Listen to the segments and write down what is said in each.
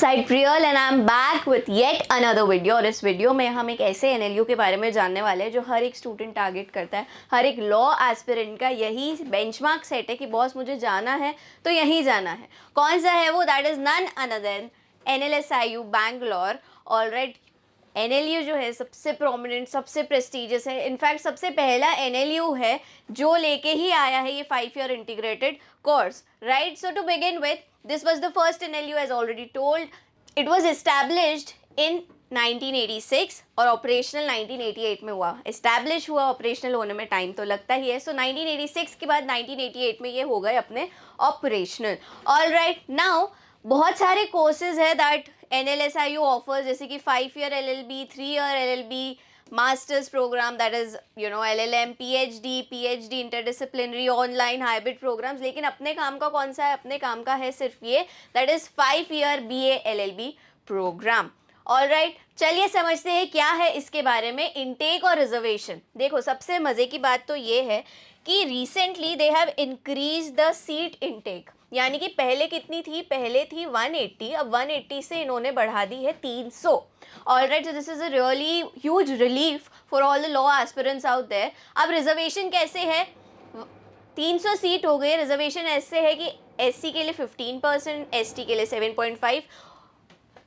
Side Priyal and I am back with yet another video. और इस video में हम एक ऐसे एनएलयू के बारे में जानने वाले हैं जो हर एक स्टूडेंट टारगेट करता है। हर एक लॉ एस्पिरेंट का यही बेंचमार्क सेट है कि बॉस मुझे जाना है तो यहीं जाना है। कौन सा है वो? That is none other than NLSIU Bangalore. Alright, NLU जो है सबसे प्रोमिनेंट, सबसे प्रेस्टिजियस है। इनफैक्ट सबसे पहला NLU है जो लेके ही आया है ये 5 year integrated course, right? So to begin with, this was the first NLU as already told. It was established in 1986 और ऑपरेशनल 1988 में हुआ। एस्टैब्लिश हुआ, ऑपरेशनल होने में टाइम तो लगता ही है। सो 1986 के बाद 1988 में ये हो गए अपने ऑपरेशनल। ऑल राइट, नाउ बहुत सारे कोर्सेज है दैट NLSIU ऑफर्स, जैसे कि 5 year LLB, 3 year LLB, masters programme that is LLM, PhD interdisciplinary, online hybrid programmes. लेकिन अपने काम का कौन सा है? अपने काम का है सिर्फ ये, that is 5 year BA LLB programme. All right, चलिए समझते हैं क्या है इसके बारे में। इनटेक और रिजर्वेशन। देखो, सबसे मजे की बात तो ये है कि recently they have increase the seat intake. यानी कि पहले कितनी थी? पहले थी 180, अब 180 से इन्होंने बढ़ा दी है 300। Alright, so this is a really huge relief for all the law aspirants out there. अब रिजर्वेशन कैसे है? 300 सीट हो गई। रिजर्वेशन ऐसे है कि SC के लिए 15%, ST के लिए 7.5,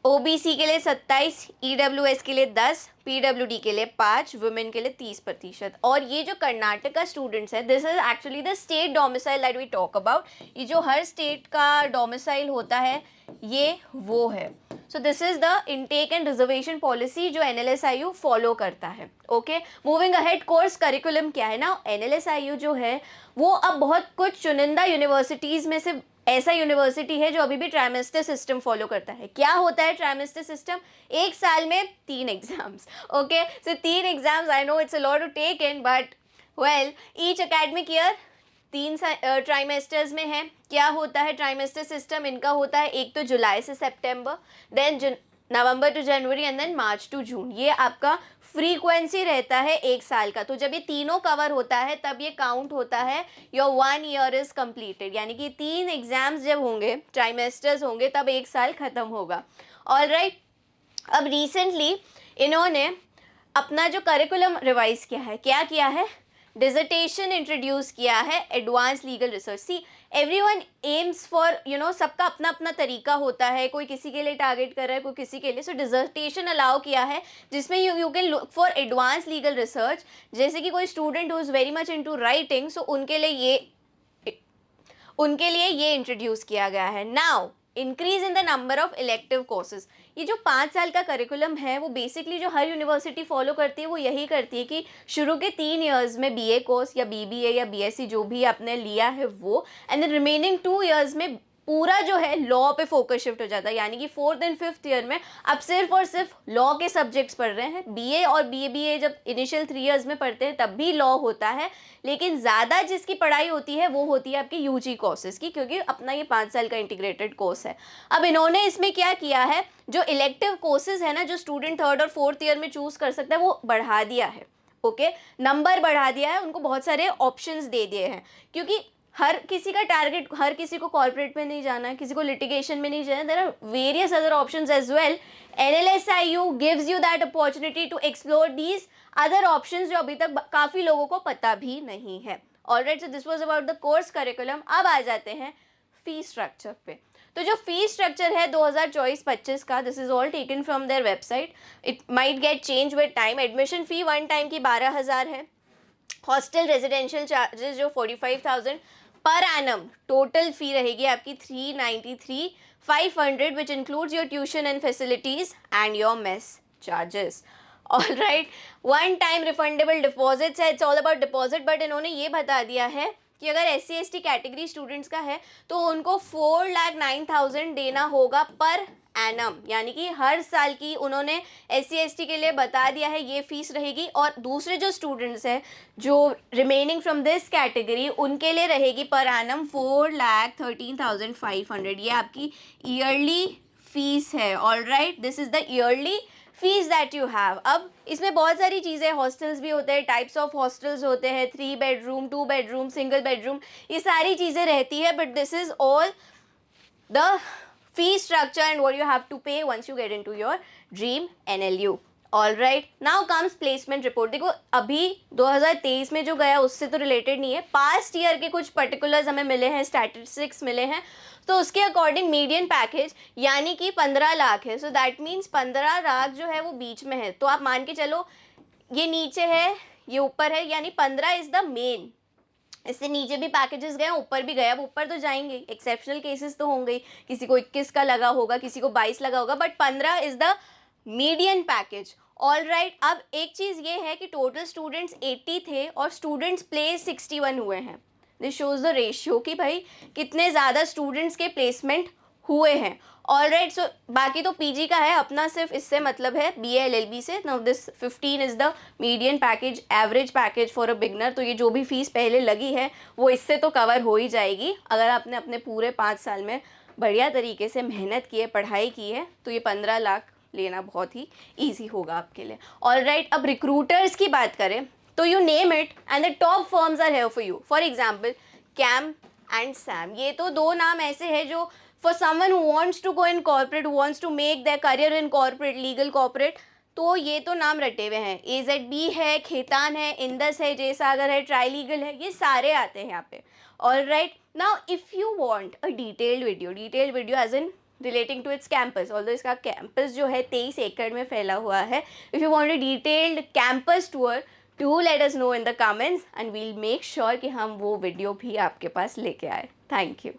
OBC के लिए 27, EWS के लिए 10, PWD के लिए 5, वुमेन के लिए 30%। और ये जो कर्नाटक का स्टूडेंट्स है, this is actually the state domicile that we talk about. ये जो हर स्टेट का डोमिसाइल होता है ये वो है। सो this is the intake and reservation policy जो NLSIU फॉलो करता है। Okay, moving ahead, course curriculum क्या है ना? NLSIU जो है वो अब बहुत कुछ चुनिंदा यूनिवर्सिटीज़ में से ऐसा यूनिवर्सिटी है जो अभी भी ट्राइमेस्टर सिस्टम फॉलो करता है। क्या होता है ट्राइमेस्टर सिस्टम? एक साल में 3 exams. Okay, so 3 exams, I know it's a lot to take in, but well, each academic year 3 trimesters में है। क्या होता है ट्राइमेस्टर सिस्टम? इनका होता है एक तो जुलाई से सितंबर, then November to January and then March to June. ये आपका फ्रीक्वेंसी रहता है एक साल का। तो जब ये तीनों कवर होता है तब ये काउंट होता है योर 1 year इज कंप्लीटेड। यानी कि 3 एग्जाम्स जब होंगे, ट्राइमेस्टर्स होंगे, तब एक साल खत्म होगा। ऑल राइट, अब रिसेंटली इन्होंने अपना जो करिकुलम रिवाइज किया है, क्या किया है? डिजर्टेशन इंट्रोड्यूस किया है, advance legal research. See, everyone aims for सबका अपना अपना तरीका होता है। कोई किसी के लिए टारगेट कर रहा है, कोई किसी के लिए। सो डिजर्टेशन अलाउ किया है जिसमें you can look for advance legal research. जैसे कि कोई student who is very much into writing, so उनके लिए ये इंट्रोड्यूस किया गया है। Now, increase in the number of elective courses. ये जो 5 साल का करिकुलम है वो बेसिकली जो हर यूनिवर्सिटी फॉलो करती है वो यही करती है कि शुरू के 3 years में BA कोर्स या BBA या BSc जो भी आपने लिया है वो, एंड देन रिमेनिंग 2 years में पूरा जो है लॉ पे फोकस शिफ्ट हो जाता है। यानी कि 4th and 5th ईयर में आप सिर्फ और सिर्फ लॉ के सब्जेक्ट्स पढ़ रहे हैं। BA और BBA जब इनिशियल 3 years में पढ़ते हैं तब भी लॉ होता है, लेकिन ज़्यादा जिसकी पढ़ाई होती है वो होती है आपकी UG कोर्सेज की, क्योंकि अपना ये 5 साल का इंटीग्रेटेड कोर्स है। अब इन्होंने इसमें क्या किया है, जो इलेक्टिव कोर्सेज है ना, जो स्टूडेंट 3rd और 4th ईयर में चूज कर सकता है, वो बढ़ा दिया है। ओके, नंबर बढ़ा दिया है, उनको बहुत सारे ऑप्शंस दे दिए हैं। क्योंकि हर किसी का टारगेट, हर किसी को कॉर्पोरेट में नहीं जाना है, किसी को लिटिगेशन में नहीं जाना है। There are various other options as well. NLSIU gives you that opportunity to explore these other options जो अभी तक काफ़ी लोगों को पता भी नहीं है। Alright, so this was about the course curriculum. अब आ जाते हैं फीस स्ट्रक्चर पे। तो जो फीस स्ट्रक्चर है 2024-25 का, this is all taken from their website. It might get change with time. Admission fee 1 time की 12,000 है। हॉस्टल रेजिडेंशियल चार्जेस जो 45,000 पर एनम। टोटल फी रहेगी आपकी 393,500 which includes your tuition and facilities and your mess charges. All right, 1 time refundable deposits है। It's all about deposit, but इन्होंने ये बता दिया है कि अगर SC ST कैटेगरी स्टूडेंट्स का है तो उनको 4,09,000 देना होगा पर एनम। यानी कि हर साल की उन्होंने SC ST के लिए बता दिया है ये फीस रहेगी। और दूसरे जो स्टूडेंट्स हैं जो रिमेनिंग फ्रॉम दिस कैटेगरी, उनके लिए रहेगी पर एनम 4,13,500। ये आपकी ईयरली फीस है। All right, this is the yearly fees that you have. अब इसमें बहुत सारी चीज़ें, हॉस्टल्स भी होते हैं, टाइप्स ऑफ हॉस्टल्स होते हैं, 3 bedroom, 2 bedroom, सिंगल बेडरूम, ये सारी चीज़ें रहती है। But this is all the fee structure and what you have to pay once you get into your dream NLU. All right, now comes placement report. देखो अभी 2023 में जो गया उससे तो रिलेटेड नहीं है, पास्ट ईयर के कुछ पर्टिकुलर्स हमें मिले हैं, स्टैटिस्टिक्स मिले हैं, तो उसके अकॉर्डिंग मीडियन पैकेज यानी कि 15 लाख है. सो दैट मीन्स 15 लाख जो है वो बीच में है, तो आप मान के चलो ये नीचे है ये ऊपर है, यानी 15 इज द मेन. इससे नीचे भी पैकेजेस गए, ऊपर भी गए. अब ऊपर तो जाएंगे, एक्सेप्शनल केसेस तो होंगे, किसी को 21 का लगा होगा, किसी को 22 लगा होगा, but 15 is the median package. All right, अब एक चीज़ ये है कि टोटल स्टूडेंट्स 80 थे और स्टूडेंट्स प्लेस 61 हुए हैं. दिस शोज द रेशियो कि भाई कितने ज़्यादा स्टूडेंट्स के प्लेसमेंट हुए हैं. ऑल राइट, सो बाकी तो पीजी का है अपना, सिर्फ इससे मतलब है BA LLB से. Now this 15 is the median package, average package for a beginner. तो ये जो भी फीस पहले लगी है वो इससे तो कवर हो ही जाएगी. अगर आपने अपने पूरे 5 साल में बढ़िया तरीके से मेहनत की है, पढ़ाई की है, तो ये 15 लाख लेना बहुत ही ईजी होगा आपके लिए. ऑल राइट, अब रिक्रूटर्स की बात करें तो you name it and the top firms are here for you. For example CAM and SAM, ये तो दो नाम ऐसे हैं जो for someone who wants to go in corporate, wants to make their career in corporate, legal corporate, तो ये तो नाम रटे हुए हैं. AZB है, खेतान है, इंदस है, जयसागर है, ट्राई लीगल है, ये सारे आते हैं यहाँ पे. All right, now if you want a detailed video as in relating to its campus, although इसका कैंपस जो है 23 एकड़ में फैला हुआ है. If you want a detailed campus tour, do let us know in the comments and we'll make sure कि हम वो वीडियो भी आपके पास लेके आए. Thank you.